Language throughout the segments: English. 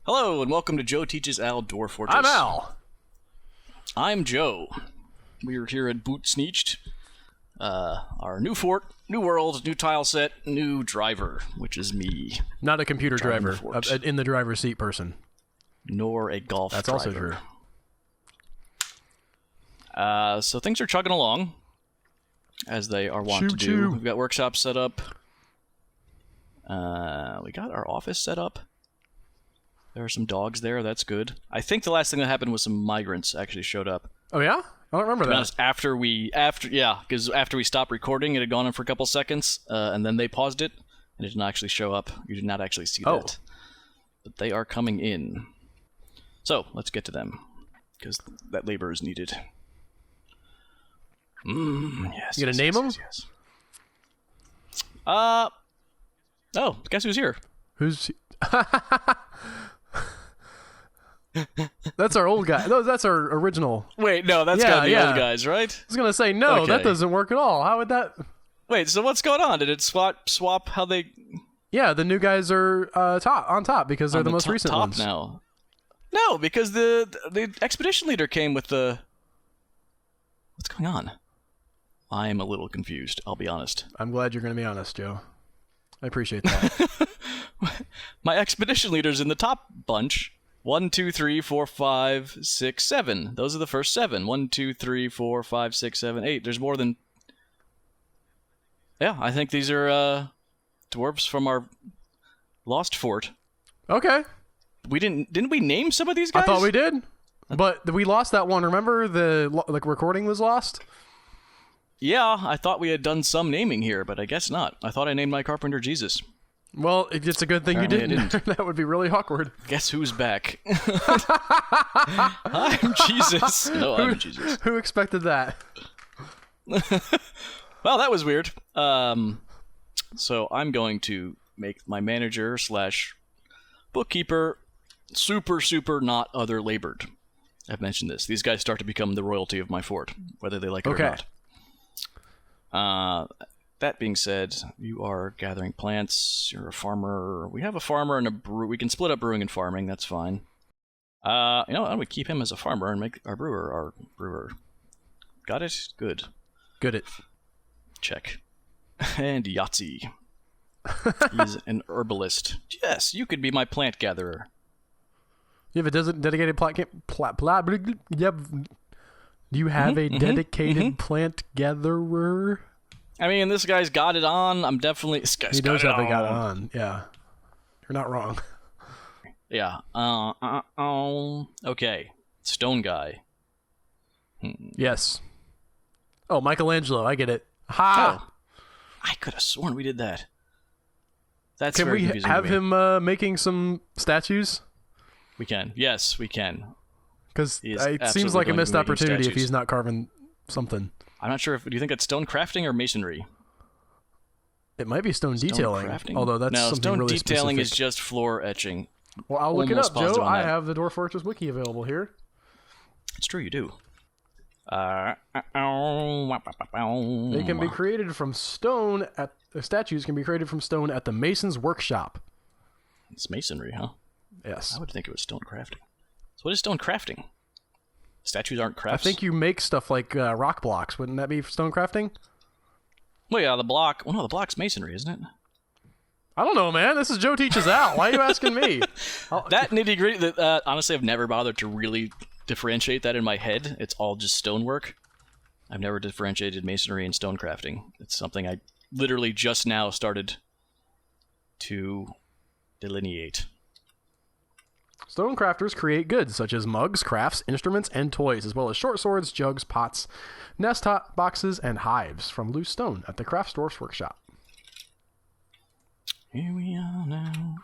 Hello, and welcome to Joe Teaches Al Dwarf Fortress. I'm Al. I'm Joe. We are here at Boot Sneeched. Our new fort, new world, new tile set, new driver, which is me. Not a computer driver, in the driver's seat person. Nor a golf That's driver. also true. So things are chugging along, as they are wont to do. We've got workshops set up. We got our office set up. There are some dogs there. That's good. I think the last thing that happened was some migrants actually showed up. Oh yeah, I don't remember that. Honest, after we stopped recording, it had gone on for a couple seconds, and then they paused it, and it did not actually show up. You did not actually see that. But they are coming in. So let's get to them, because that labor is needed. Yes. You gonna name them? Yes. Oh, guess who's here? Who's? That's our old guy. No, that's our original. Wait, no, that's gotta be old guys, right? I was gonna say no. Okay. That doesn't work at all. How would that? Wait, so what's going on? Did it swap how they? Yeah, the new guys are on top because they're the most recent ones now. No, because the expedition leader came with the. What's going on? I'm a little confused. I'll be honest. I'm glad you're gonna be honest, Joe. I appreciate that. My expedition leader's in the top bunch. 1, 2, 3, 4, 5, 6, 7. Those are the first 7. 1, 2, 3, 4, 5, 6, 7, 8. There's more than... Yeah, I think these are dwarves from our lost fort. Okay. We didn't we name some of these guys? I thought we did. But we lost that one. Remember the recording was lost? Yeah, I thought we had done some naming here, but I guess not. I thought I named my carpenter Jesus. Well, it's a good thing Apparently you didn't. That would be really awkward. Guess who's back? I'm Jesus. No, I'm Jesus. Who expected that? Well, that was weird. So I'm going to make my manager / bookkeeper super not other labored. I've mentioned this. These guys start to become the royalty of my fort, whether they like it or not. That being said, you are gathering plants. You're a farmer. We have a farmer and a brewer. We can split up brewing and farming. That's fine. I would keep him as a farmer and make our brewer. Got it? Good. Good it. Check. And Yahtzee. He's an herbalist. Yes, you could be my plant gatherer. You have a dedicated plant... Do you have a dedicated plant gatherer? I mean, this guy's got it on. I'm definitely... He does have it on. Yeah. You're not wrong. Yeah. Okay. Stone guy. Yes. Oh, Michelangelo. I get it. Ha! Oh. I could have sworn we did that. That's Can very we confusing have to me. him making some statues? We can. Yes, we can. Because it seems like a missed opportunity if he's not carving something. I'm not sure if... Do you think it's stone crafting or masonry? It might be stone detailing. Crafting? Although that's something stone really detailing specific. is just floor etching. Well, I'll look it up, Joe. I that. have the Dwarf Fortress wiki available here. It's true, you do. They can be created from stone at... The statues can be created from stone at the mason's workshop. It's masonry, huh? Yes. I would think it was stone crafting. So what is stone crafting? Statues aren't crafts? I think you make stuff like rock blocks. Wouldn't that be stone crafting? Well, yeah, the block... Well, no, the block's masonry, isn't it? I don't know, man. This is Joe Teaches Al. Why are you asking me? That nitty-gritty... honestly, I've never bothered to really differentiate that in my head. It's all just stonework. I've never differentiated masonry and stone crafting. It's something I literally just now started to delineate. Stone crafters create goods such as mugs, crafts, instruments, and toys, as well as short swords, jugs, pots, nest boxes, and hives from loose stone at the Craft Dwarf's workshop. Here we are now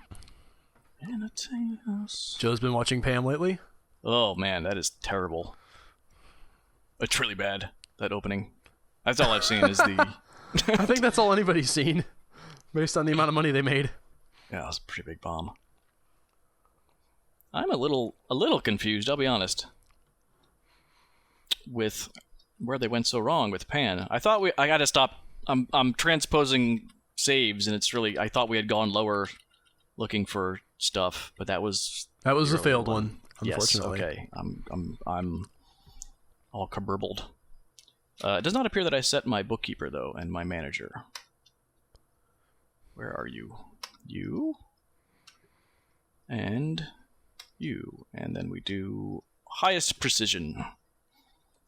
in a tiny house. Joe's been watching Pam lately? Oh man, that is terrible. It's really bad, that opening. That's all I've seen is the... I think that's all anybody's seen, based on the amount of money they made. Yeah, it was a pretty big bomb. I'm a little confused, I'll be honest, with where they went so wrong with Pan. I gotta stop. I'm transposing saves, and it's really... I thought we had gone lower looking for stuff, but that was a failed one, unfortunately. Yes, okay. I'm all caburbled. It does not appear that I set my bookkeeper, though, and my manager. Where are you? You. And you. And then we do highest precision.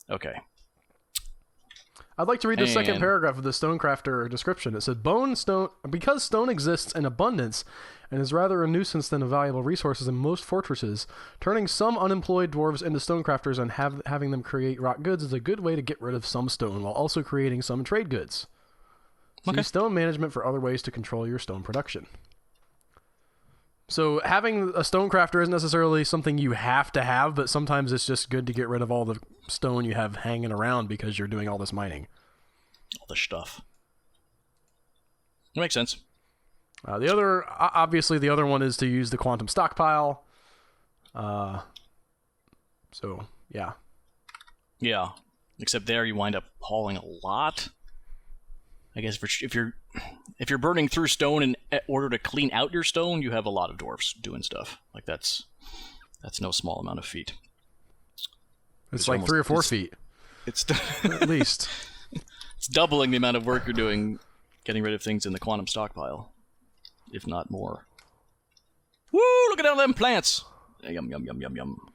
Okay. I'd like to read the second paragraph of the Stonecrafter description. It said, because stone exists in abundance and is rather a nuisance than a valuable resource in most fortresses, turning some unemployed dwarves into stonecrafters and having them create rock goods is a good way to get rid of some stone while also creating some trade goods. See stone management for other ways to control your stone production. So having a stonecrafter isn't necessarily something you have to have, but sometimes it's just good to get rid of all the stone you have hanging around because you're doing all this mining. All the stuff. That makes sense. Obviously the other one is to use the quantum stockpile. So, yeah. Yeah. Except there you wind up hauling a lot. I guess if you're burning through stone in order to clean out your stone, you have a lot of dwarfs doing stuff. Like that's no small amount of feet. It's like 3 or 4 feet. It's at least. It's doubling the amount of work you're doing getting rid of things in the quantum stockpile, if not more. Woo! Look at all them plants. Yum yum yum yum yum.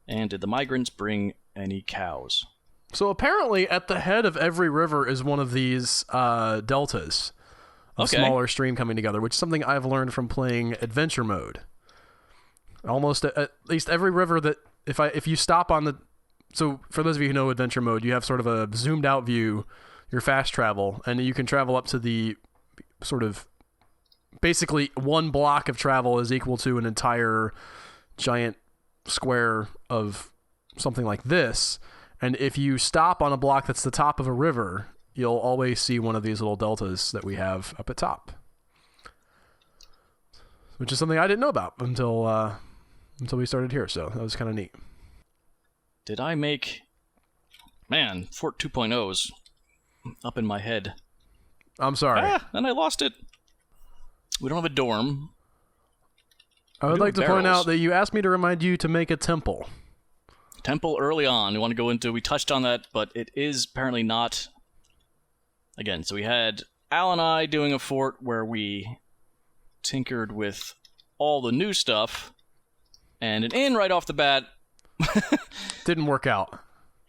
And did the migrants bring any cows? So apparently at the head of every river is one of these deltas. A smaller stream coming together, which is something I've learned from playing adventure mode. Almost at least every river that if you stop on the... So for those of you who know adventure mode, you have sort of a zoomed out view, your fast travel, and you can travel up to the sort of... Basically, one block of travel is equal to an entire giant square of something like this. And if you stop on a block that's the top of a river, you'll always see one of these little deltas that we have up at top. Which is something I didn't know about until we started here, so that was kind of neat. Did I make... Man, Fort 2.0's up in my head. I'm sorry. And I lost it. We don't have a dorm. I would like to point out that you asked me to remind you to make a temple. Temple early on. We want to go into... We touched on that, but it is apparently not... Again, so we had Al and I doing a fort where we tinkered with all the new stuff, and an inn right off the bat... Didn't work out.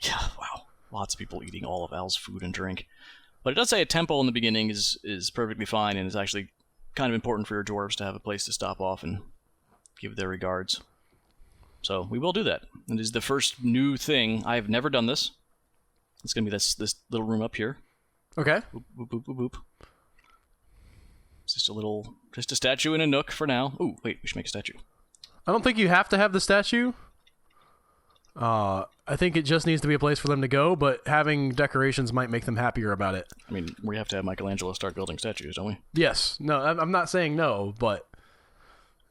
Yeah, wow. Lots of people eating all of Al's food and drink. But it does say a temple in the beginning is perfectly fine, and is actually kind of important for your dwarves to have a place to stop off and give their regards. So we will do that. It is the first new thing. I've never done this. It's going to be this little room up here. Okay. Boop, boop, boop, boop, boop. It's just a statue in a nook for now. Ooh, wait, we should make a statue. I don't think you have to have the statue. I think it just needs to be a place for them to go, but having decorations might make them happier about it. I mean, we have to have Michelangelo start building statues, don't we? Yes. No, I'm not saying no, but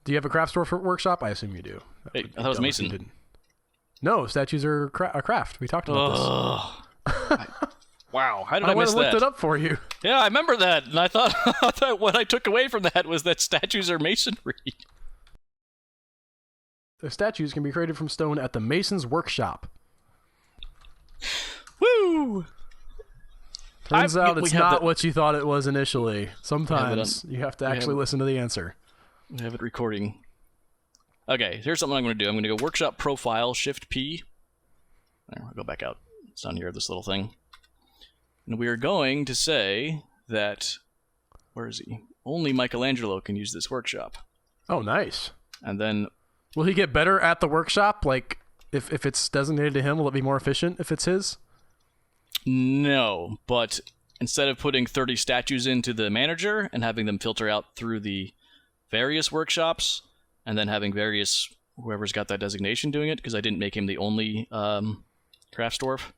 do you have a craft store for workshop? I assume you do. Hey, I thought it was Mason. No, statues are a craft. We talked about this. Wow, how did I miss that? I looked it up for you. Yeah, I remember that, and I thought what I took away from that was that statues are masonry. The statues can be created from stone at the Mason's Workshop. Woo! Turns out it's not what you thought it was initially. Sometimes you have to actually listen to the answer. We have it recording. Okay, here's something I'm going to do. I'm going to go Workshop Profile, Shift P. There, I'll go back out. It's down here, this little thing. And we are going to say that... Where is he? Only Michelangelo can use this workshop. Oh, nice. And then... Will he get better at the workshop? Like, if it's designated to him, will it be more efficient if it's his? No, but instead of putting 30 statues into the manager and having them filter out through the various workshops, and then having whoever's got that designation doing it, because I didn't make him the only crafts dwarf.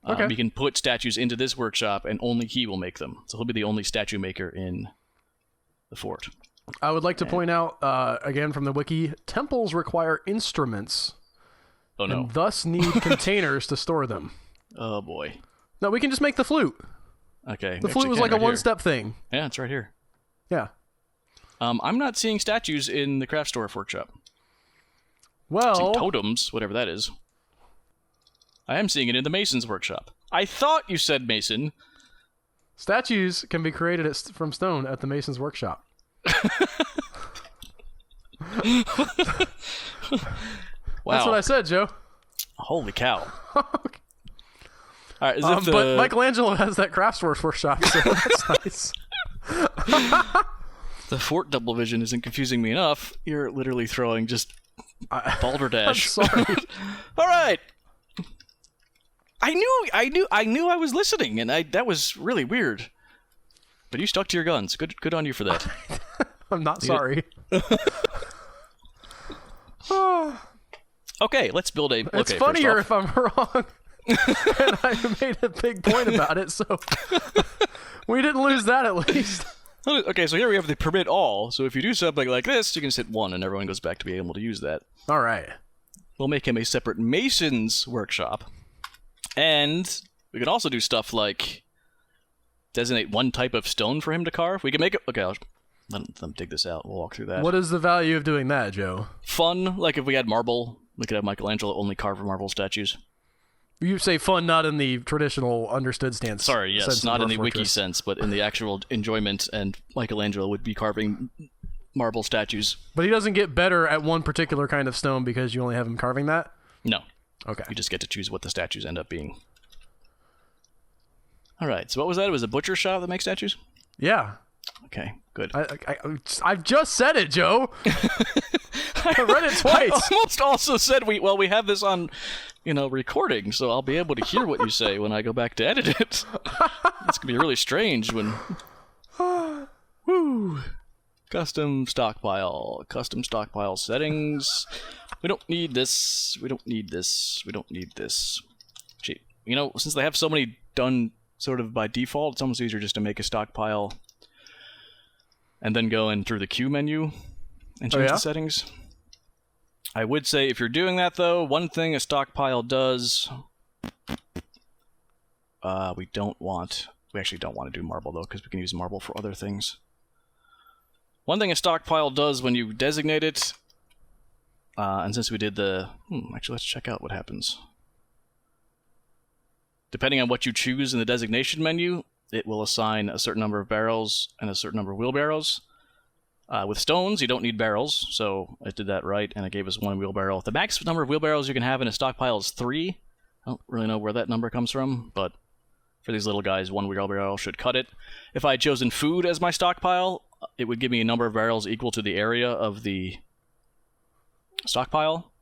Okay. We can put statues into this workshop, and only he will make them. So he'll be the only statue maker in the fort. I would like to point out, again from the wiki, temples require instruments. Oh, no. And thus need containers to store them. Oh, boy. No, we can just make the flute. Okay. The flute was like a one-step thing. Yeah, it's right here. Yeah. I'm not seeing statues in the craft store workshop. Well, seeing totems, whatever that is. I am seeing it in the mason's workshop. I thought you said mason. Statues can be created from stone at the mason's workshop. Wow. That's what I said, Joe. Holy cow. All right, But Michelangelo has that craftsworks workshop, so that's nice. The fort double vision isn't confusing me enough. You're literally throwing just balderdash. I'm sorry. All right. I knew I was listening, and that was really weird. But you stuck to your guns. Good on you for that. I'm not sorry. Okay, let's build a... It's funnier if I'm wrong. And I made a big point about it, so we didn't lose that at least. Okay, so here we have the permit all. So if you do something like this, you can just hit 1 and everyone goes back to being able to use that. All right. We'll make him a separate mason's workshop. And we can also do stuff like designate one type of stone for him to carve. We can make it... Okay, let them dig this out. We'll walk through that. What is the value of doing that, Joe? Fun. Like if we had marble, we could have Michelangelo only carve marble statues. You say fun not in the traditional understood stance. Sorry, yes, not in the wiki fortress. sense, but in the actual enjoyment, and Michelangelo would be carving marble statues. But he doesn't get better at one particular kind of stone because you only have him carving that? No. Okay. You just get to choose what the statues end up being. Alright, so what was that? It was a butcher shop that makes statues? Yeah. Okay, good. I've just said it, Joe. I read it twice. I almost also said we have this on, recording, so I'll be able to hear what you say when I go back to edit it. It's gonna be really strange when. Woo! Custom stockpile settings. We don't need this. We don't need this. We don't need this. Gee, since they have so many done sort of by default, it's almost easier just to make a stockpile and then go in through the queue menu and change the settings. I would say if you're doing that, though, one thing a stockpile does... we actually don't want to do marble, though, because we can use marble for other things. One thing a stockpile does when you designate it, and since we did the... actually, let's check out what happens. Depending on what you choose in the designation menu, it will assign a certain number of barrels and a certain number of wheelbarrows. With stones, you don't need barrels, so it did that right, and it gave us 1 wheelbarrow. The max number of wheelbarrows you can have in a stockpile is 3. I don't really know where that number comes from, but for these little guys, 1 wheelbarrow should cut it. If I had chosen food as my stockpile, it would give me a number of barrels equal to the area of the stockpile.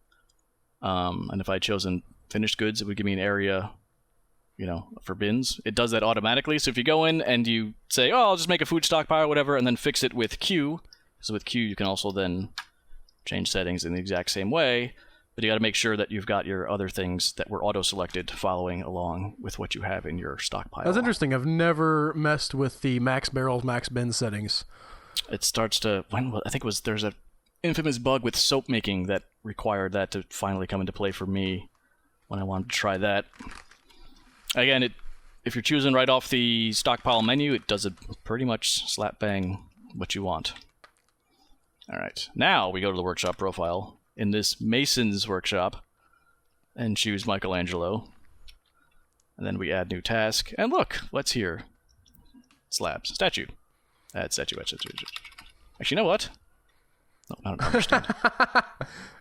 And if I had chosen finished goods, it would give me an area... for bins. It does that automatically. So if you go in and you say, I'll just make a food stockpile or whatever, and then fix it with Q. So with Q, you can also then change settings in the exact same way, but you got to make sure that you've got your other things that were auto-selected following along with what you have in your stockpile. That's interesting. I've never messed with the max barrels, max bin settings. It starts to... I think there's an infamous bug with soap making that required that to finally come into play for me when I wanted to try that. Again, if you're choosing right off the stockpile menu, it does it pretty much slap bang what you want. Alright, now we go to the workshop profile in this Mason's workshop and choose Michelangelo. And then we add new task. And look, what's here? Slabs. Statue. Add statue. Actually, you know what? No, not an armor stand.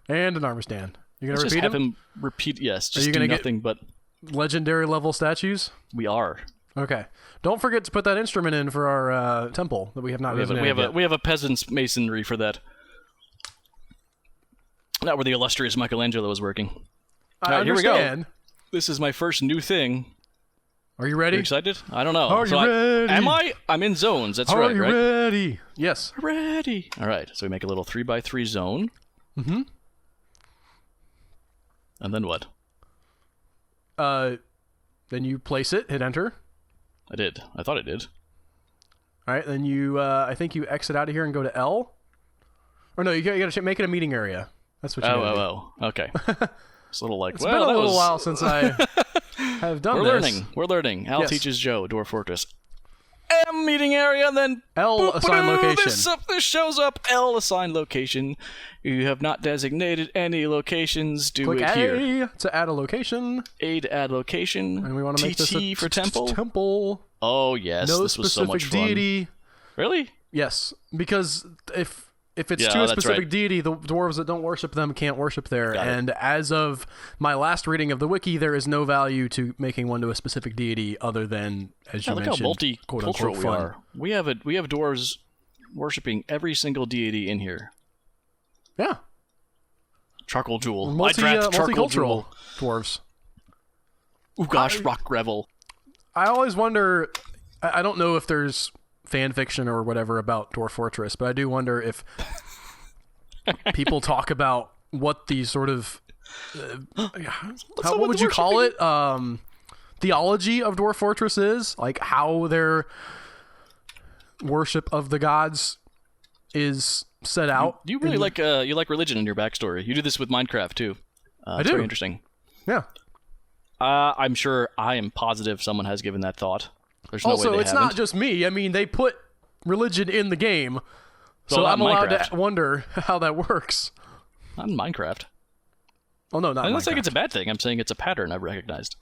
And an armor stand. You're going to Let's repeat just have him? him repeat, yes. Just Are you do gonna nothing but... legendary level statues? We are. Okay. Don't forget to put that instrument in for our temple that we have not designated yet. We have a peasant's masonry for that. Not where the illustrious Michelangelo is working. I Here we understand. go. This is my first new thing. Are you ready? You excited? I don't know. Are you ready? Am I? I'm in zones. That's right, Are you ready? Yes. Ready. All right. So we make a little 3x3 zone. Mm-hmm. And then what? Then you place it, hit enter. I did. I thought I did. All right, then you, I think you exit out of here and go to L. Or no, you gotta make it a meeting area. That's what you gotta do. Oh, okay. It's a little like, It's been a little while since I have done this. We're learning. Al Yes. teaches Joe, Dwarf Fortress. M meeting area, and then L assigned location. This shows up. L assigned location. You have not designated any locations. Click it A here. to add a location. A to add location. And we want to make this a for temple. Temple. Oh yes, No this was so much specific deity. fun. Really? Yes, because if it's Yeah, to a that's specific right. deity, the dwarves that don't worship them can't worship there. Got it. And as of my last reading of the wiki, there is no value to making one to a specific deity other than, as you Look mentioned, how quote multicultural unquote we fun. are. We have dwarves worshiping every single deity in here. Yeah, Charcoal Jewel. I draft Charcoal multicultural Jewel. dwarves. Oh gosh, Rock Revel. I always wonder. I don't know if there's fan fiction or whatever about Dwarf Fortress, but I do wonder if people talk about what the sort of what would you call it? Theology of Dwarf Fortress is, like how their worship of the gods is set out. You really like religion in your backstory. You do this with Minecraft too. I It's do. very interesting. Yeah. I'm sure. I am positive someone has given that thought. There's no way Also, they it's haven't. not just me. I mean, they put religion in the game, so Well, I'm not allowed Minecraft. to wonder how that works. Not in Minecraft. Oh no, not I'm not Minecraft. saying it's a bad thing. I'm saying it's a pattern I've recognized.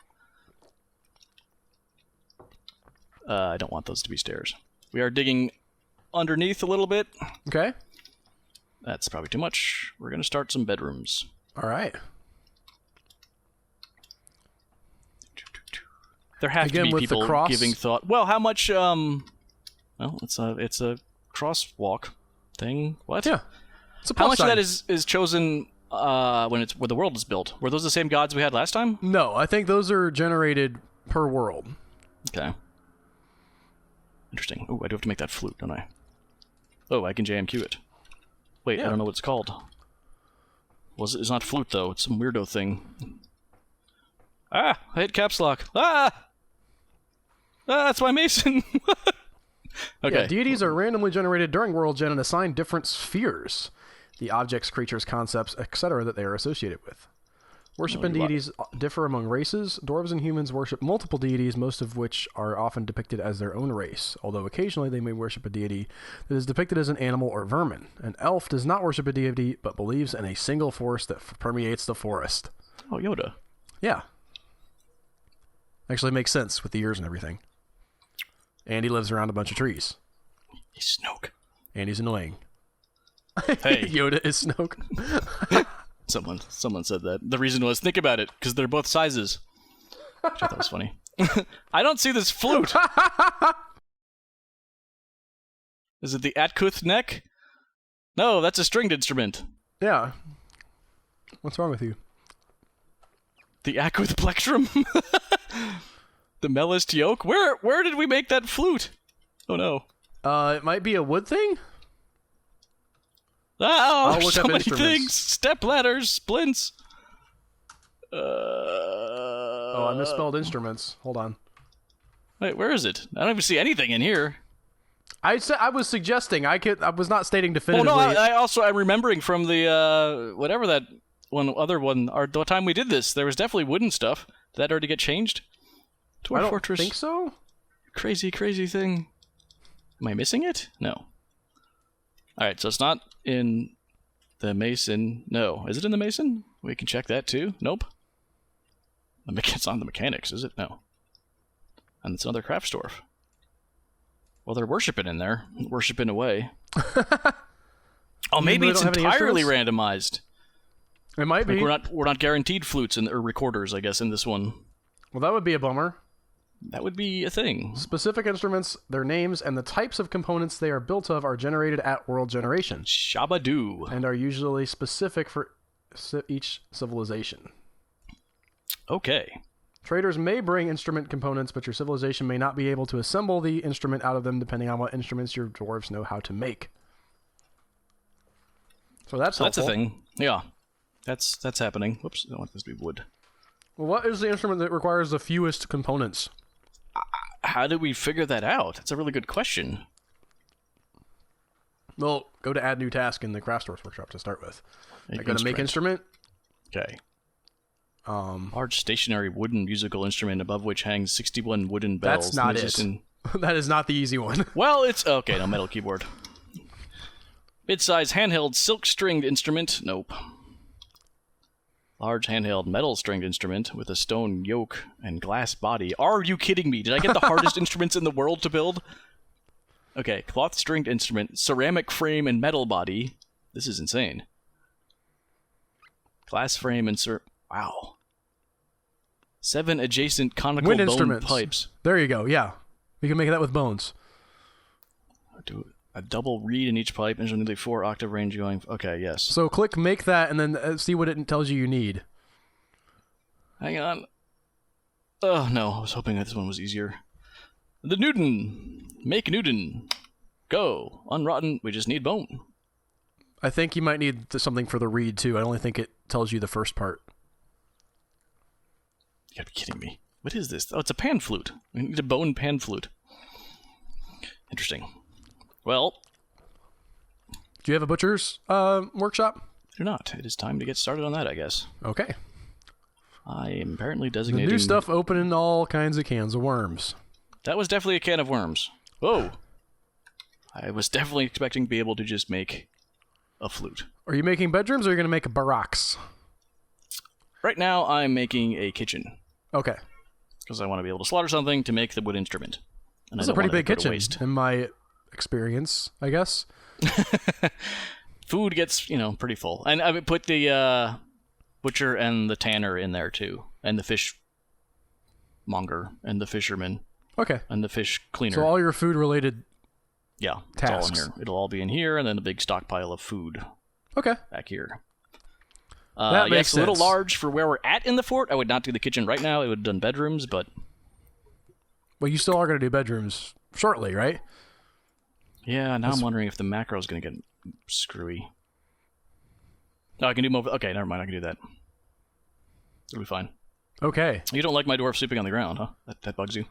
I don't want those to be stairs. We are digging underneath a little bit. Okay. That's probably too much. We're going to start some bedrooms. All right. There have Again, to be with the people cross- giving thought. Well, how much? Well, it's a crosswalk thing. What? Yeah. It's a How plus much sign. of that is chosen when the world is built? Were those the same gods we had last time? No, I think those are generated per world. Okay. Interesting. Oh, I do have to make that flute, don't I? Oh, I can JMQ it. Wait, Yeah. I don't know what it's called. It's not flute though. It's some weirdo thing. Ah! I hit caps lock. Ah! That's my mason. Okay. Yeah, deities are randomly generated during World Gen and assigned different spheres, the objects, creatures, concepts, etc. that they are associated with. Worship and deities differ among races. Dwarves and humans worship multiple deities, most of which are often depicted as their own race, although occasionally they may worship a deity that is depicted as an animal or vermin. An elf does not worship a deity, but believes in a single force that permeates the forest. Oh, Yoda. Yeah. Actually makes sense with the ears and everything. And he lives around a bunch of trees. He's Snoke. And he's annoying. Hey. Yoda is Snoke. Someone said that. The reason was, think about it, because they're both sizes. Which I thought was funny. I don't see this flute. Is it the Atkuth neck? No, that's a stringed instrument. Yeah. What's wrong with you? The Atkuth plectrum? The Mellist yoke? Where did we make that flute? Oh no. It might be a wood thing? Oh, I'll look so up many instruments. things. Step ladders, splints. Oh, I misspelled instruments. Hold on. Wait, where is it? I don't even see anything in here. I was suggesting. I was not stating Oh definitively. no, I'm remembering from the whatever that other one, or the time we did this, there was definitely wooden stuff. Did that already get changed? I Dwarf don't Fortress. think so. Crazy thing. Am I missing it? No. Alright, so it's not in the Mason. No. Is it in the Mason? We can check that too. Nope. It's on the mechanics, is it? No. And it's another craft store. Well, they're worshiping in there. Worshiping away. Oh, maybe really it's don't have any entirely instruments? randomized. It might be. Like we're not guaranteed flutes or recorders, I guess, in this one. Well, that would be a bummer. That would be a thing. Specific instruments, their names, and the types of components they are built of are generated at world generation Shabadoo. and are usually specific for each civilization. Okay. Traders may bring instrument components, but your civilization may not be able to assemble the instrument out of them depending on what instruments your dwarves know how to make. So that's a helpful. thing. Yeah. That's happening. Whoops, I don't want this to be wood. Well, what is the instrument that requires the fewest components? How did we figure that out? That's a really good question. Well, go to add new task in the craft source workshop to start with. I go to make instrument. Okay. Large stationary wooden musical instrument above which hangs 61 wooden bells. That's not it. Musician That is not the easy one. Well, it's... Okay, no, metal keyboard. Mid-size handheld silk-stringed instrument. Nope. Large handheld metal-stringed instrument with a stone yoke and glass body. Are you kidding me? Did I get the hardest instruments in the world to build? Okay, cloth-stringed instrument, ceramic frame and metal body. This is insane. Glass frame and wow. 7 adjacent conical Wind bone instruments. pipes. There you go, yeah. We can make that with bones. Do a double reed in each pipe, and nearly 4 octave range going. Okay, yes. So click make that, and then see what it tells you need. Hang on. Oh, no, I was hoping that this one was easier. The Newton. Make Newton. Go. Unrotten. We just need bone. I think you might need something for the reed, too. I only think it tells you the first part. You gotta be kidding me. What is this? Oh, it's a pan flute. We need a bone pan flute. Interesting. Well... Do you have a butcher's workshop? I do not. It is time to get started on that, I guess. Okay. I am apparently The designating... new stuff opening all kinds of cans of worms. That was definitely a can of worms. Whoa! I was definitely expecting to be able to just make a flute. Are you making bedrooms, or are you going to make barracks? Right now, I'm making a kitchen. Okay. Because I want to be able to slaughter something to make the wood instrument. And That's a pretty big kitchen, in my experience, I guess. Food gets, pretty full. And I would put the butcher and the tanner in there, too. And the fish monger and the fisherman. Okay. And the fish cleaner. So all your food-related tasks. tasks. It's all in here. It'll all be in here, and then a big stockpile of food. Okay. Back here. That makes it's a little sense. large for where we're at in the fort. I would not do the kitchen right now. I would have done bedrooms, but... Well, you still are going to do bedrooms shortly, right? Yeah, now I'm wondering if the macro is going to get screwy. No, I can do more... Okay, never mind. I can do that. It'll be fine. Okay. You don't like my dwarf sleeping on the ground, huh? That bugs you?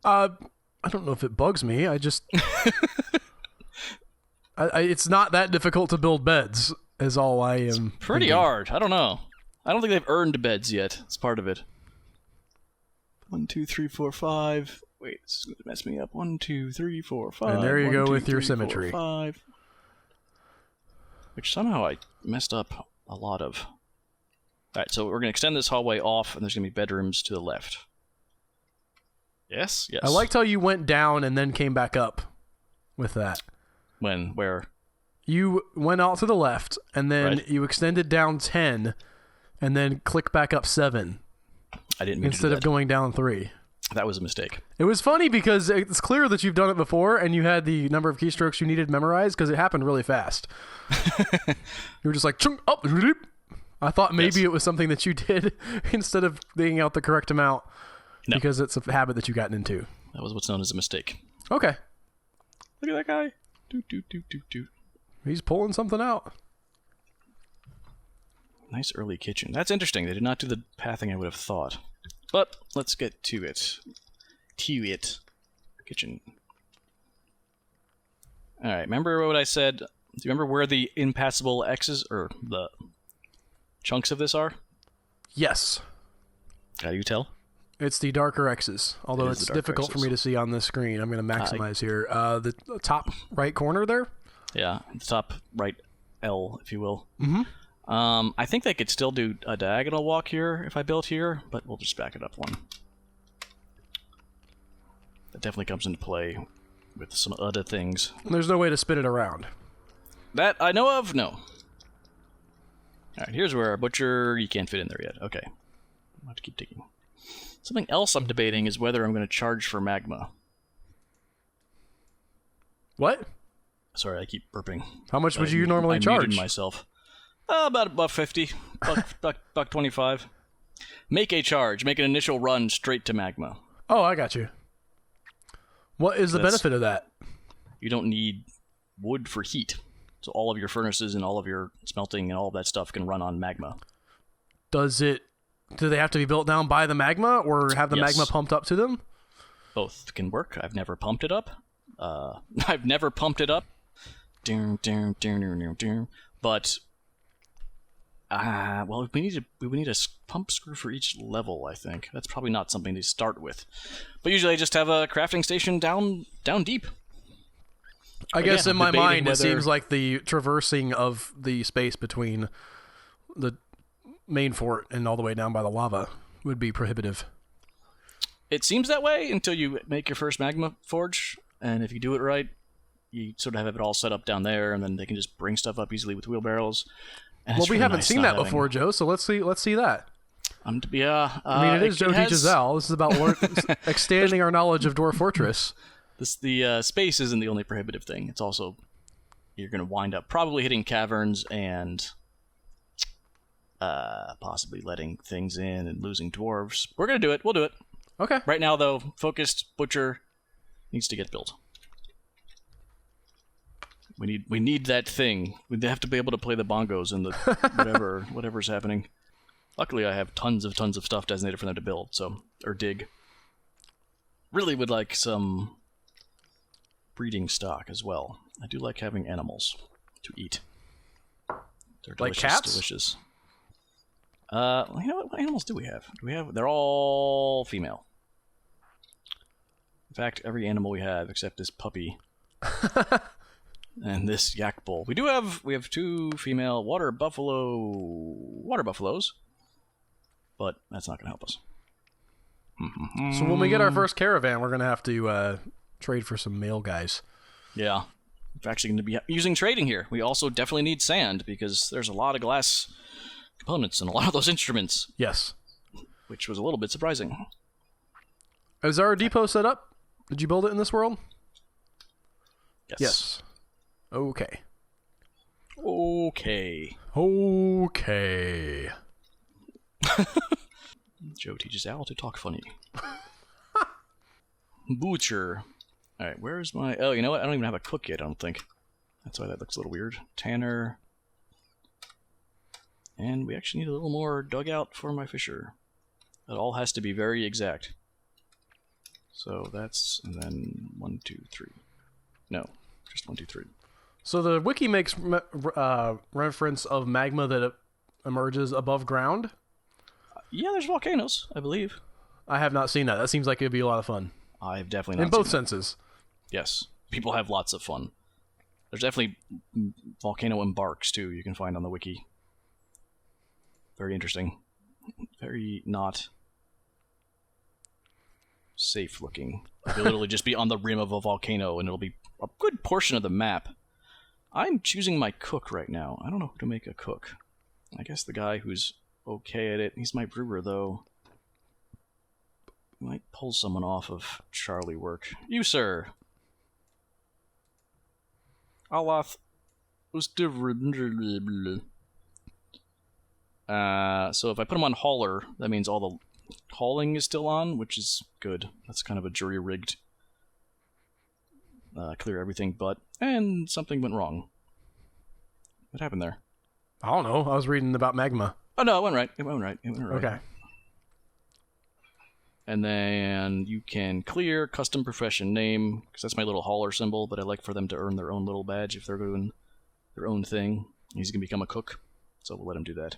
I don't know if it bugs me. I just... it's not that difficult to build beds, is all I am Pretty thinking. hard. I don't know. I don't think they've earned beds yet. It's part of it. 1, 2, 3, 4, 5. Wait, this is going to mess me up. 1, 2, 3, 4, 5. And there you 1, go 2, with your 3, 4, symmetry. 5. Which somehow I messed up a lot of. Alright, so we're going to extend this hallway off, and there's going to be bedrooms to the left. Yes? Yes. I liked how you went down and then came back up with that. When? Where? You went out to the left, and then Right. you extended down 10, and then click back up 7, I didn't mean to instead do of that. going down 3. That was a mistake. It was funny because it's clear that you've done it before, and you had the number of keystrokes you needed memorized because it happened really fast. You were just like, chung, up. I thought maybe Yes. it was something that you did instead of digging out the correct amount No. because it's a habit that you've gotten into. That was what's known as a mistake. Okay. Look at that guy. Doot, doot, doot, doot, doot. He's pulling something out. Nice early kitchen. That's interesting. They did not do the pathing I would have thought. But let's get to it. Kitchen. Alright, remember what I said? Do you remember where the impassable X's, or the chunks of this are? Yes. How do you tell? It's the darker X's, although It is it's the darker difficult for X's. me to see on this screen. I'm going to maximize here. The top right corner there. Yeah, the top right L, if you will. Mm-hmm. I think they could still do a diagonal walk here if I built here, but we'll just back it up one. That definitely comes into play with some other things. There's no way to spin it around. That I know of, no. Alright, here's where our butcher... You can't fit in there yet. Okay. I'll have to keep digging. Something else I'm debating is whether I'm going to charge for magma. What? Sorry, I keep burping. How much would you normally charge? I muted myself. About $1.50. Buck 25. Make a charge. Make an initial run straight to magma. Oh, I got you. What is the benefit of that? You don't need wood for heat. So all of your furnaces and all of your smelting and all of that stuff can run on magma. Do they have to be built down by the magma, or have the Yes. magma pumped up to them? Both can work. I've never pumped it up. I've never pumped it up. But Well, we need a pump screw for each level, I think. That's probably not something to start with. But usually I just have a crafting station down deep. I guess in my mind, it seems like the traversing of the space between the main fort and all the way down by the lava would be prohibitive. It seems that way until you make your first magma forge, and if you do it right, you sort of have it all set up down there, and then they can just bring stuff up easily with wheelbarrows. Well, we haven't seen that before, Joe. So let's see that. I mean, it is Joe Teaches Al. This is about extending our knowledge of Dwarf Fortress. The space isn't the only prohibitive thing. It's also you're going to wind up probably hitting caverns and possibly letting things in and losing dwarves. We're going to do it. We'll do it. Okay. Right now, though, focused butcher needs to get built. We need that thing. We have to be able to play the bongos and the whatever's happening. Luckily, I have tons of stuff designated for them to build, or dig. Really would like some breeding stock as well. I do like having animals to eat. They're delicious, like cats? Delicious. You know what animals do we have? They're all female. In fact, every animal we have except this puppy. And this yak bull. We have 2 female water buffaloes, but that's not going to help us. So when we get our first caravan, we're going to have to trade for some male guys. Yeah. We're actually going to be using trading here. We also definitely need sand because there's a lot of glass components in a lot of those instruments. Yes. Which was a little bit surprising. Is our depot set up? Did you build it in this world? Yes. Okay. Joe teaches Al to talk funny. Butcher. Alright, where's my... Oh, you know what? I don't even have a cook yet, I don't think. That's why that looks a little weird. Tanner. And we actually need a little more dugout for my fisher. It all has to be very exact. So that's... And then 1, 2, 3. No, just 1, 2, 3. So the wiki makes reference of magma that emerges above ground? Yeah, there's volcanoes, I believe. I have not seen that. That seems like it would be a lot of fun. I've definitely not in both senses. Yes. People have lots of fun. There's definitely volcano embarks, too, you can find on the wiki. Very interesting. Very not safe looking. You'll literally just be on the rim of a volcano, and it'll be a good portion of the map. I'm choosing my cook right now. I don't know who to make a cook. I guess the guy who's okay at it. He's my brewer, though. Might pull someone off of Charlie work. You, sir. Aloth was different. So if I put him on hauler, that means all the hauling is still on, which is good. That's kind of a jury-rigged clear everything but, and something went wrong. What happened there? I don't know. I was reading about magma. Oh no, it went right. It went right. Okay. And then you can clear custom profession name, because that's my little hauler symbol, but I like for them to earn their own little badge if they're doing their own thing. He's going to become a cook, so we'll let him do that.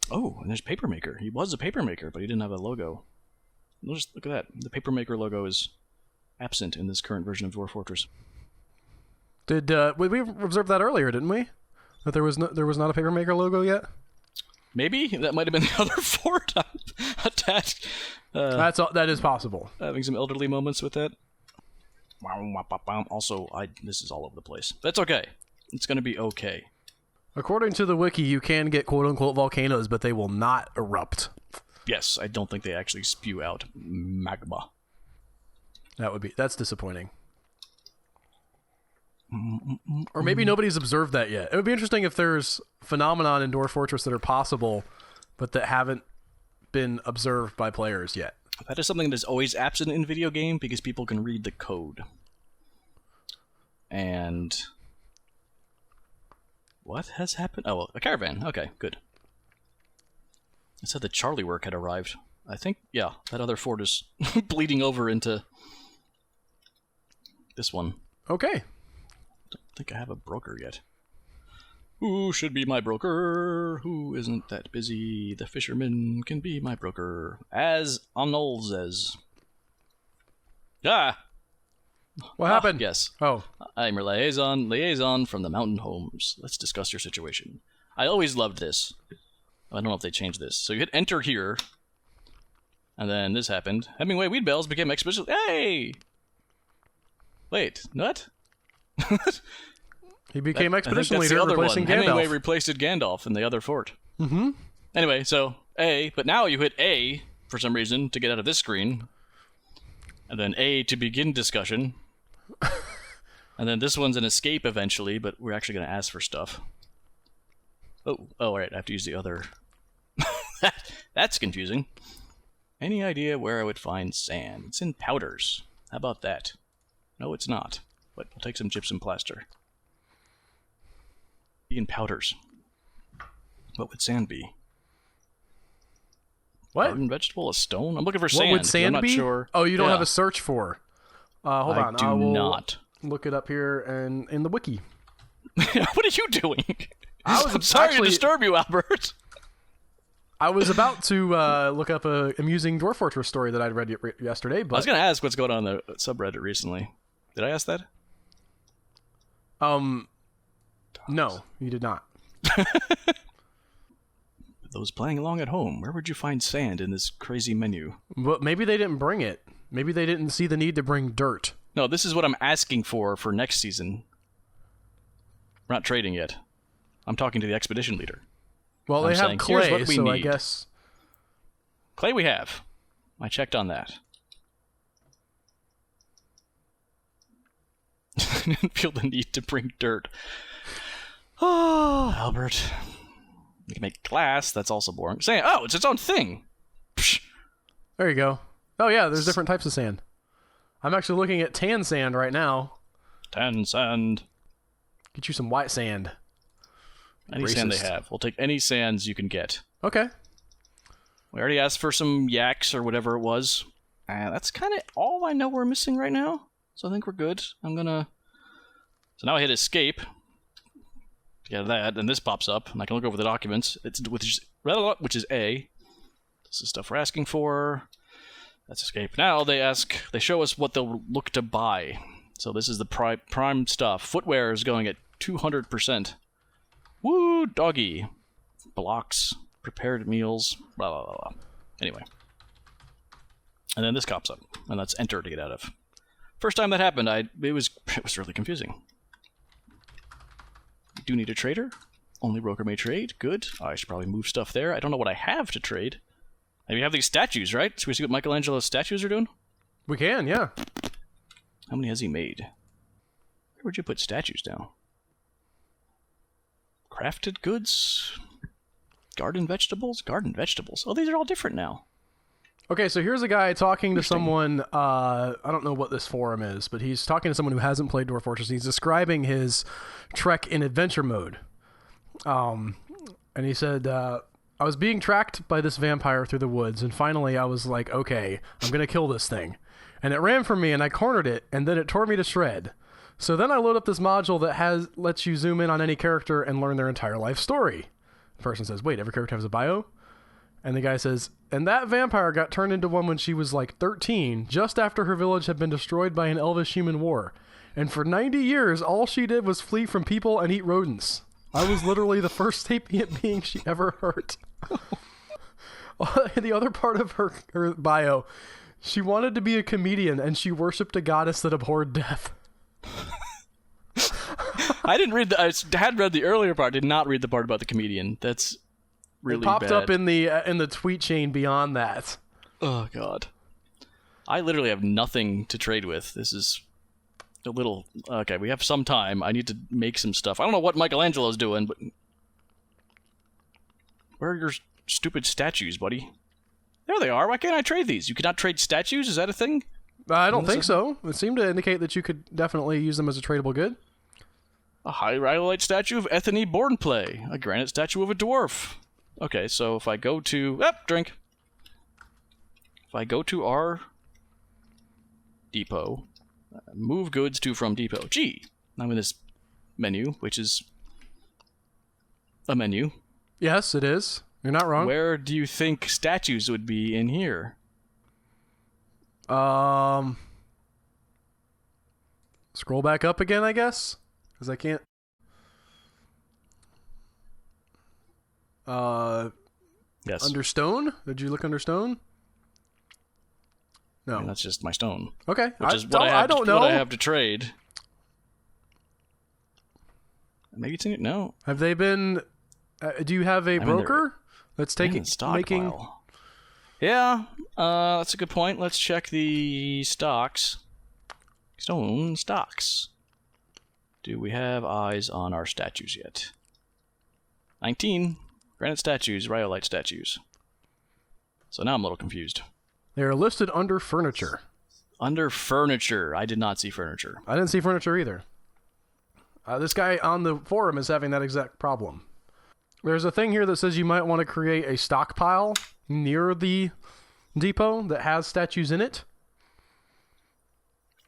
Oh, and there's Papermaker. He was a Papermaker, but he didn't have a logo. Just look at that. The Papermaker logo is absent in this current version of Dwarf Fortress. We observed that earlier, didn't we? That there was not a Papermaker logo yet? Maybe that might have been the other fort attached. That is possible. Having some elderly moments with that. Also, this is all over the place. That's okay. It's going to be okay. According to the wiki, you can get quote-unquote volcanoes, but they will not erupt. Yes, I don't think they actually spew out magma. That's disappointing. Or maybe nobody's observed that yet. It would be interesting if there's phenomenon in Dwarf Fortress that are possible, but that haven't been observed by players yet. That is something that is always absent in video game because people can read the code. And what has happened? Oh, well, a caravan. Okay, good. It said that Charlie work had arrived. I think, yeah, that other fort is bleeding over into this one. Okay. Don't think I have a broker yet. Who should be my broker? Who isn't that busy? The fisherman can be my broker. As Arnolds as. Ah! What happened? Yes. Oh. I'm your liaison from the mountain homes. Let's discuss your situation. I always loved this. I don't know if they changed this. So you hit enter here. And then this happened. Hemingway Weedbells became expedition. Hey! Wait, what? He became expedition that's leader, the other replacing one. Gandalf. Hemingway replaced Gandalf in the other fort. Mm-hmm. Anyway, so A, but now you hit A for some reason to get out of this screen. And then A to begin discussion. And then this one's an escape eventually, but we're actually going to ask for stuff. Oh, all right, I have to use the other. That's confusing. Any idea where I would find sand? It's in powders. How about that? No, it's not. But we'll take some gypsum plaster. Be in powders. What would sand be? What? Garden vegetable? A stone? I'm looking for sand. What would sand I'm not be? sure. Oh, you don't have a search for. Hold on. I will not look it up here and in the wiki. What are you doing? I'm sorry to disturb you, Albert. I was about to look up a amusing Dwarf Fortress story that I'd read yesterday, but I was going to ask what's going on in the subreddit recently. Did I ask that? No, you did not. Those playing along at home, where would you find sand in this crazy menu? But maybe they didn't bring it. Maybe they didn't see the need to bring dirt. No, this is what I'm asking for next season. We're not trading yet. I'm talking to the expedition leader. Well, they have clay, so I guess... Clay we have. I checked on that. I didn't feel the need to bring dirt. Oh, Albert. We can make glass. That's also boring. Saying, oh, it's its own thing. Psh. There you go. Oh, yeah, there's different types of sand. I'm actually looking at tan sand right now. Tan sand. Get you some white sand. Any sand they have. We'll take any sands you can get. Okay. We already asked for some yaks or whatever it was. That's kind of all I know we're missing right now. So I think we're good. I'm gonna... So now I hit escape. To get that, and this pops up, and I can look over the documents. Which is A. This is stuff we're asking for. That's escape. Now they show us what they'll look to buy. So this is the prime stuff. Footwear is going at 200%. Woo, doggy. Blocks, prepared meals, blah, blah, blah, blah. Anyway. And then this pops up, and that's enter to get out of. First time that happened, it was really confusing. We do need a trader. Only broker may trade. Good. I should probably move stuff there. I don't know what I have to trade. And we have these statues, right? So we see what Michelangelo's statues are doing? We can, yeah. How many has he made? Where would you put statues down? Crafted goods? Garden vegetables? Garden vegetables. Oh, these are all different now. Okay, so here's a guy talking to someone, I don't know what this forum is, but he's talking to someone who hasn't played Dwarf Fortress. He's describing his trek in adventure mode. And he said, I was being tracked by this vampire through the woods, and finally I was like, okay, I'm going to kill this thing. And it ran from me, and I cornered it, and then it tore me to shred. So then I load up this module that lets you zoom in on any character and learn their entire life story. The person says, wait, every character has a bio? And the guy says, and that vampire got turned into one when she was like 13, just after her village had been destroyed by an elvish-human war. And for 90 years, all she did was flee from people and eat rodents. I was literally the first sapient being she ever hurt. The other part of her bio, she wanted to be a comedian, and she worshipped a goddess that abhorred death. I didn't read I had read the earlier part, did not read the part about the comedian. That's really bad. It popped up in the tweet chain beyond that. Oh, God. I literally have nothing to trade with. This is a little... Okay, we have some time. I need to make some stuff. I don't know what Michelangelo's doing, but... Where are your stupid statues, buddy? There they are. Why can't I trade these? You cannot trade statues? Is that a thing? I don't think so. It seemed to indicate that you could definitely use them as a tradable good. A high-rhyolite statue of Ethne Bornplay. A granite statue of a dwarf. Okay, so if I go to... drink. If I go to our depot, move goods to from depot. Gee, I'm in this menu, which is a menu. Yes, it is. You're not wrong. Where do you think statues would be in here? Scroll back up again, I guess, because I can't. Yes. Under stone? Did you look under stone? No. I mean, that's just my stone. Okay. Which is what I don't know. What I have to trade. Maybe it's in it. No. Have they been? Do you have a broker that's taking making? Yeah, that's a good point. Let's check the stocks. Stone stocks. Do we have eyes on our statues yet? 19 granite statues, rhyolite statues. So now I'm a little confused. They are listed under furniture. Under furniture. I did not see furniture. I didn't see furniture either. This guy on the forum is having that exact problem. There's a thing here that says you might want to create a stockpile near the depot that has statues in it.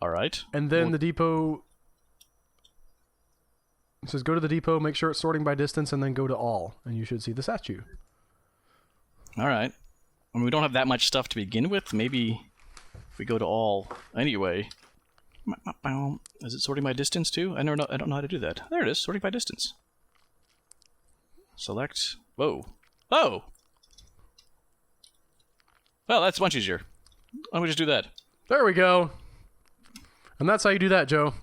All right. And then the depot... It says go to the depot, make sure it's sorting by distance, and then go to all, and you should see the statue. All right. I mean, we don't have that much stuff to begin with. Maybe if we go to all anyway. Is it sorting by distance too? I don't know how to do that. There it is, sorting by distance. Select. Whoa. Oh! Well, that's much easier. Why don't we just do that? There we go. And that's how you do that, Joe.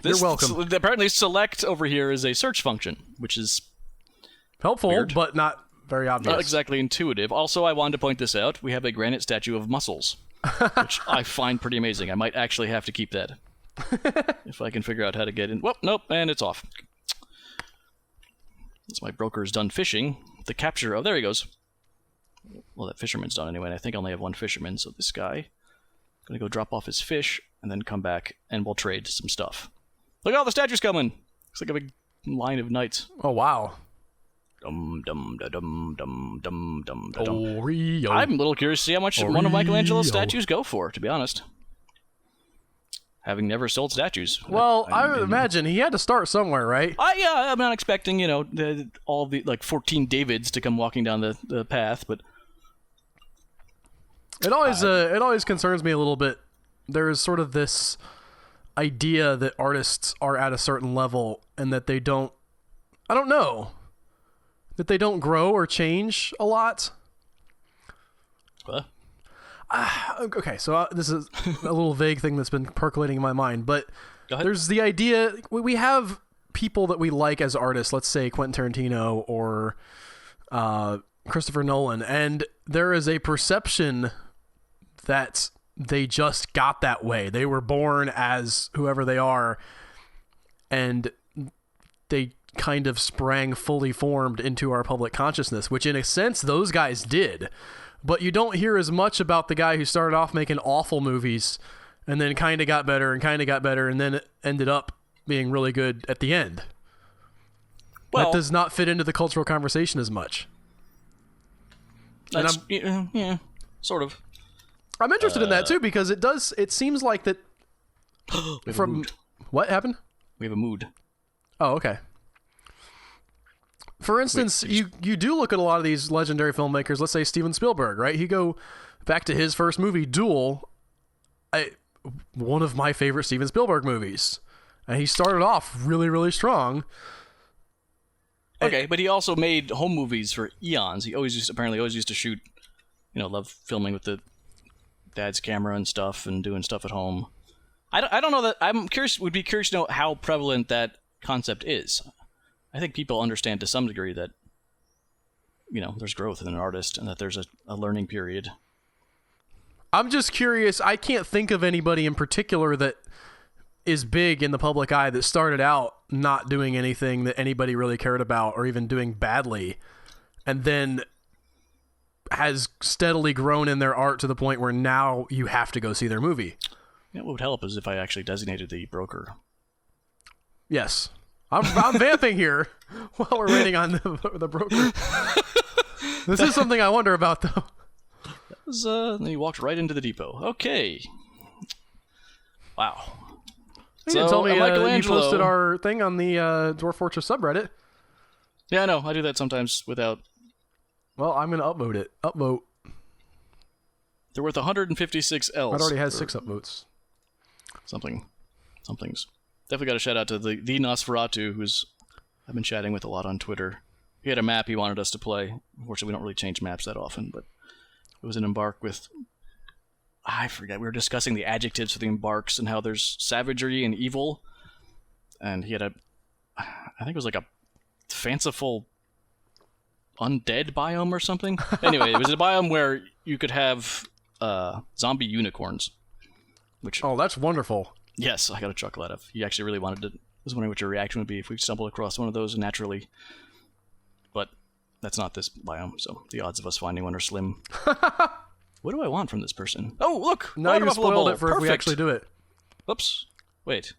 You're welcome. Apparently, select over here is a search function, which is helpful, weird. But not very obvious. Not exactly intuitive. Also, I wanted to point this out. We have a granite statue of muscles, which I find pretty amazing. I might actually have to keep that if I can figure out how to get in. Well, nope, and it's off. Once my broker's done fishing, the capture... Oh, there he goes. Well, that fisherman's done anyway, and I think I only have one fisherman, so this guy... Gonna go drop off his fish, and then come back, and we'll trade some stuff. Look at all the statues coming! Looks like a big line of knights. Oh, wow. Dum dum da dum dum dum dum da dum. Oreo. I'm a little curious to see how much one of Michelangelo's statues go for, to be honest. Having never sold statues. Well, I would imagine he had to start somewhere, right? Yeah, I'm not expecting, all the, 14 Davids to come walking down the path, but... It always concerns me a little bit. There is sort of this idea that artists are at a certain level and that they don't... I don't know. That they don't grow or change a lot. What? Okay, so this is a little vague thing that's been percolating in my mind, but there's the idea... We have people that we like as artists, let's say Quentin Tarantino or Christopher Nolan, and there is a perception that they just got that way. They were born as whoever they are, and they kind of sprang fully formed into our public consciousness, which in a sense those guys did. But you don't hear as much about the guy who started off making awful movies and then kind of got better and then ended up being really good at the end. Well, that does not fit into the cultural conversation as much. Yeah, sort of. I'm interested in that too because it seems like that from what happened? We have a mood. Oh, okay. For instance, you do look at a lot of these legendary filmmakers, let's say Steven Spielberg, right? You go back to his first movie, Duel, one of my favorite Steven Spielberg movies. And he started off really, really strong. Okay, but he also made home movies for eons. He apparently always used to shoot, love filming with the dad's camera and stuff and doing stuff at home. I don't know that... would be curious to know how prevalent that concept is. I think people understand to some degree that, there's growth in an artist and that there's a learning period. I'm just curious. I can't think of anybody in particular that is big in the public eye that started out not doing anything that anybody really cared about or even doing badly and then has steadily grown in their art to the point where now you have to go see their movie. What would help is if I actually designated the broker. Yes. I'm vamping here while we're waiting on the broker. This is something I wonder about, though. Then he walked right into the depot. Okay. Wow. You didn't tell me you Michelangelo, posted our thing on the Dwarf Fortress subreddit. Yeah, I know. I do that sometimes without... Well, I'm going to upvote it. Upvote. They're worth 156 Ls. It already has 6 upvotes. Something's. Definitely got a shout out to the Nosferatu, who's I've been chatting with a lot on Twitter. He had a map he wanted us to play. Unfortunately, we don't really change maps that often, but it was an embark with... I forget. We were discussing the adjectives for the embarks and how there's savagery and evil. And he had I think it was like a fanciful undead biome or something. Anyway, it was a biome where you could have zombie unicorns. Which, oh, that's wonderful. Yes, I got a chuckle out of. He actually really wanted to... I was wondering what your reaction would be if we stumbled across one of those naturally. But that's not this biome, so the odds of us finding one are slim. What do I want from this person? Oh, look! Now you spoiled it for if we actually do it. Oops. Wait.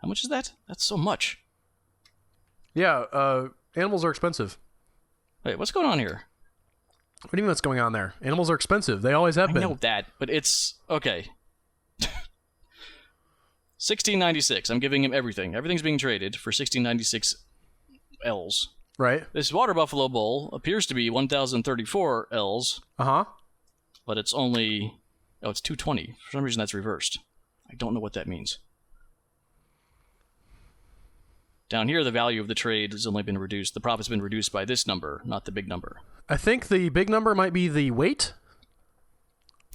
How much is that? That's so much. Yeah, animals are expensive. Wait, what's going on here? What do you mean what's going on there? Animals are expensive. They always have been. I know that, but it's... Okay. 1696. I'm giving him everything. Everything's being traded for 1696 Ls. Right. This water buffalo bull appears to be 1034 Ls. Uh-huh. But it's only... Oh, it's 220. For some reason, that's reversed. I don't know what that means. Down here, the value of the trade has only been reduced. The profit's been reduced by this number, not the big number. I think the big number might be the weight.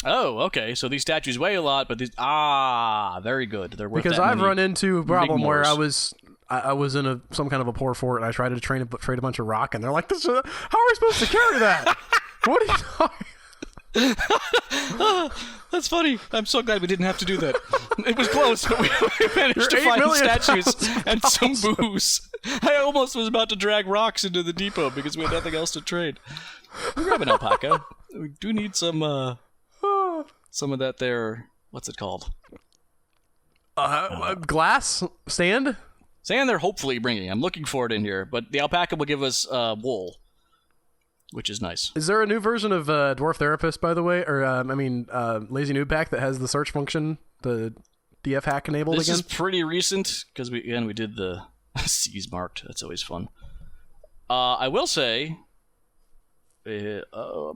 Oh, okay. So these statues weigh a lot, but these... Ah, very good. They're worth because that I've many run into a problem where Migmors. I was in some kind of a poor fort, and I tried to trade a bunch of rock, and they're like, "This, how are we supposed to carry that? What are you talking?" That's funny. I'm so glad we didn't have to do that. It was close, but we managed to You're find 8 million statues and some booze. I almost was about to drag rocks into the depot because we had nothing else to trade. We'll grab an alpaca. We do need some of that there. What's it called? Glass sand. Sand they're hopefully bringing. I'm looking for it in here, but the alpaca will give us wool, which is nice. Is there a new version of Dwarf Therapist, by the way, or Lazy Noob Pack that has the search function, the DF hack enabled this again? This is pretty recent because we did the C's marked. That's always fun. I will say, I'm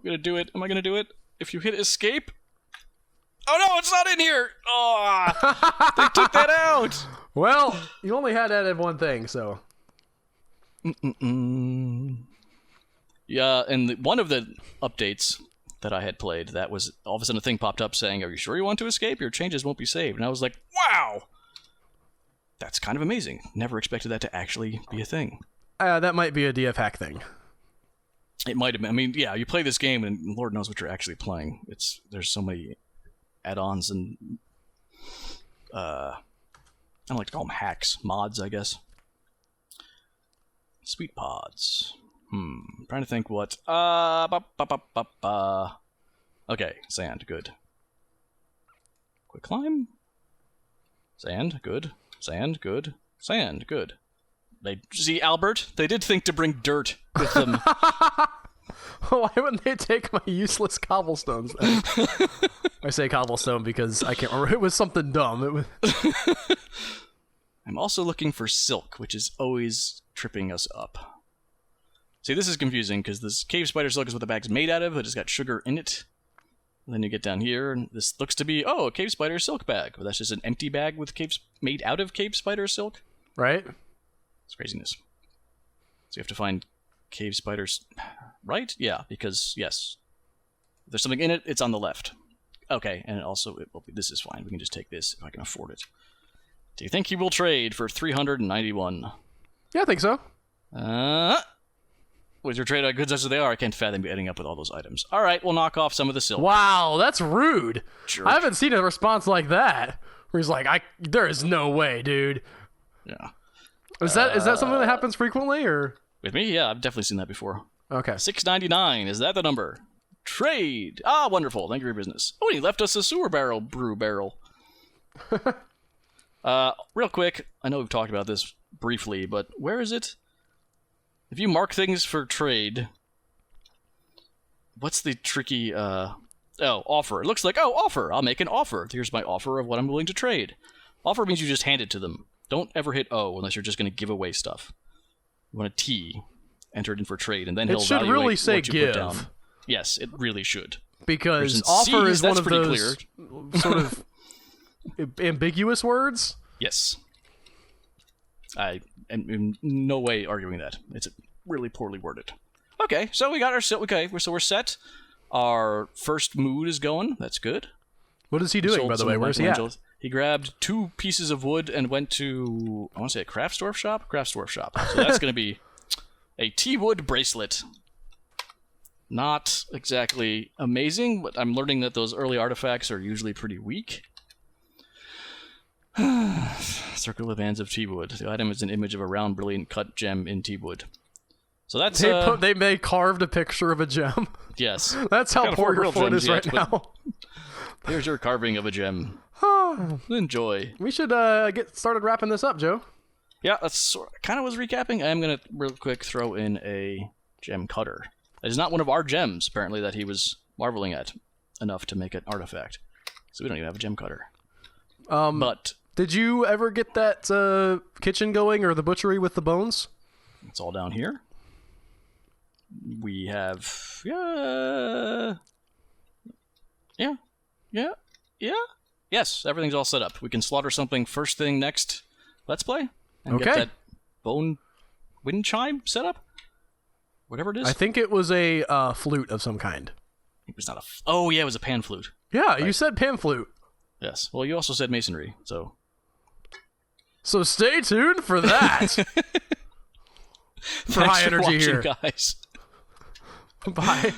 gonna do it. Am I gonna do it? If you hit escape. Oh no, it's not in here. Oh, they took that out. Well, you only had added one thing, so. Yeah, and one of the updates that I had played, that was all of a sudden a thing popped up saying, "Are you sure you want to escape? Your changes won't be saved." And I was like, "Wow, that's kind of amazing. Never expected that to actually be a thing." That might be a DF hack thing. It might have been. I mean, yeah, you play this game, and Lord knows what you're actually playing. There's so many add-ons and I don't like to call them hacks, mods, I guess. Sweet pods. Trying to think what. Okay, sand, good. Quick climb. Sand, good. Sand, good. Sand, good. See, Albert, they did think to bring dirt with them. Why wouldn't they take my useless cobblestones then? I say cobblestone because I can't remember. It was something dumb. It was. I'm also looking for silk, which is always tripping us up. See, this is confusing because this cave spider silk is what the bag's made out of. It just got sugar in it. And then you get down here, and this looks to be, a cave spider silk bag. But that's just an empty bag with made out of cave spider silk. Right? It's craziness. So you have to find cave spiders, right? Yeah, because, yes. If there's something in it, it's on the left. Okay, and also, this is fine. We can just take this if I can afford it. Do you think he will trade for 391? Yeah, I think so. With your trade goods as they are, I can't fathom you ending up with all those items. All right, we'll knock off some of the silk. Wow, that's rude. Jerk. I haven't seen a response like that. Where he's like, there is no way, dude. Yeah. Is that something that happens frequently, or? With me, yeah, I've definitely seen that before. Okay. 699, is that the number? Trade. Ah, wonderful. Thank you for your business. Oh, and he left us a sewer brew barrel. Real quick, I know we've talked about this briefly, but where is it? If you mark things for trade, what's the tricky, offer. It looks like, offer. I'll make an offer. Here's my offer of what I'm willing to trade. Offer means you just hand it to them. Don't ever hit O unless you're just going to give away stuff. You want a T, enter it in for trade, and then he'll evaluate really say what you give. put down. Yes, it really should. Because Since offer C's, is one that's of pretty those clear. sort of ambiguous words. Yes. I am in no way arguing that. It's really poorly worded. Okay, so we got our... So we're set. Our first mood is going. That's good. What is he doing, by the way? Where's he at? He grabbed 2 pieces of wood and went to, I want to say a Dwarf shop? Dwarf shop. So that's going to be a T-wood bracelet. Not exactly amazing, but I'm learning that those early artifacts are usually pretty weak. Circle of bands of T-wood. The item is an image of a round, brilliant cut gem in T-wood. So that's... They carved a picture of a gem. Yes. That's how poor your foot is right now. Here's your carving of a gem. Enjoy. We should get started wrapping this up, Joe. Yeah, that's kind of was recapping. I am going to real quick throw in a gem cutter. That is not one of our gems, apparently, that he was marveling at enough to make an artifact. So we don't even have a gem cutter. But did you ever get that kitchen going or the butchery with the bones? It's all down here. We have... Yeah. Yes, everything's all set up. We can slaughter something first thing next Let's Play. And get that bone wind chime set up. Whatever it is. I think it was a flute of some kind. It was not a... Oh, yeah, it was a pan flute. Yeah, right. You said pan flute. Yes. Well, you also said masonry, so... So stay tuned for that. For high energy here. Guys. Bye.